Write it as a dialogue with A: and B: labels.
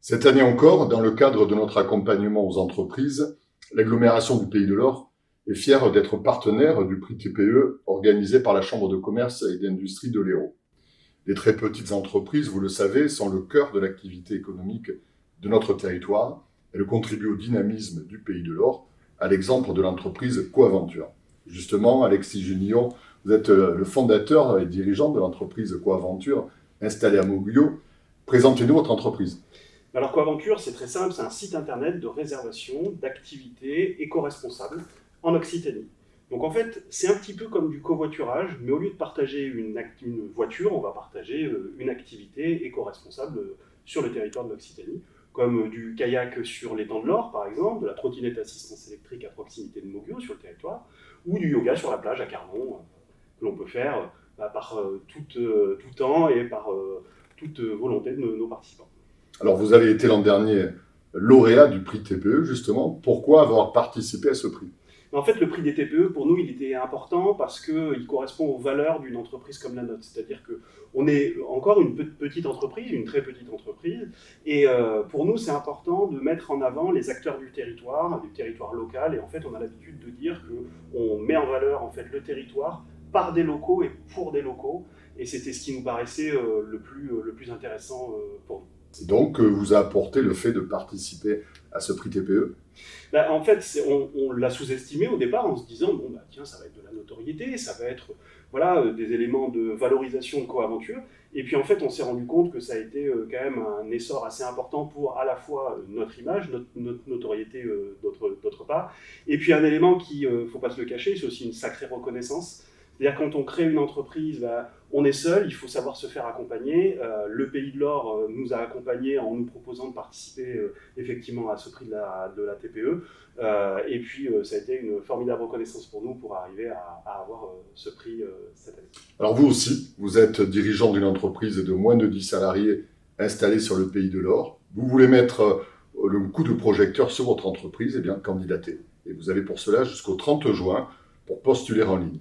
A: Cette année encore, dans le cadre de notre accompagnement aux entreprises, l'agglomération du Pays de l'Or est fière d'être partenaire du prix TPE organisé par la Chambre de commerce et d'industrie de l'Hérault. Les très petites entreprises, vous le savez, sont le cœur de l'activité économique de notre territoire. Elles contribuent au dynamisme du Pays de l'Or, à l'exemple de l'entreprise Coaventure. Justement, Alexis Junillon, vous êtes le fondateur et dirigeant de l'entreprise Coaventure, installée à Moguio. Présentez-nous votre entreprise.
B: Alors Coaventure, c'est très simple, c'est un site internet de réservation d'activités éco-responsables en Occitanie. Donc en fait, c'est un petit peu comme du covoiturage, mais au lieu de partager une voiture, on va partager une activité éco-responsable sur le territoire de l'Occitanie, comme du kayak sur l'étang de l'Or par exemple, de la trottinette assistance électrique à proximité de Moguio sur le territoire, ou du yoga sur la plage à Carnon, que l'on peut faire par tout temps et par toute volonté de nos participants.
A: Alors, vous avez été l'an dernier lauréat du prix TPE, justement. Pourquoi avoir participé à ce prix?
B: En fait, le prix des TPE, pour nous, il était important parce qu'il correspond aux valeurs d'une entreprise comme la nôtre. C'est-à-dire qu'on est encore une petite entreprise, une très petite entreprise. Et pour nous, c'est important de mettre en avant les acteurs du territoire local. Et en fait, on a l'habitude de dire qu'on met en valeur en fait, le territoire par des locaux et pour des locaux. Et c'était ce qui nous paraissait le plus intéressant pour nous.
A: Donc, vous a apporté le fait de participer à ce prix TPE?
B: En fait, on l'a sous-estimé au départ en se disant bon, tiens, ça va être de la notoriété, ça va être des éléments de valorisation de Coaventure. Et puis en fait, on s'est rendu compte que ça a été quand même un essor assez important pour à la fois notre image, notre notoriété d'autre part, et puis un élément qui, ne faut pas se le cacher, c'est aussi une sacrée reconnaissance. C'est-à-dire quand on crée une entreprise, on est seul, il faut savoir se faire accompagner. Le Pays de l'Or nous a accompagnés en nous proposant de participer effectivement à ce prix de la TPE. Et puis ça a été une formidable reconnaissance pour nous pour arriver à avoir ce prix cette année.
A: Alors vous aussi, vous êtes dirigeant d'une entreprise de moins de 10 salariés installée sur le Pays de l'Or. Vous voulez mettre le coup de projecteur sur votre entreprise, eh bien candidatez. Et vous avez pour cela jusqu'au 30 juin pour postuler en ligne.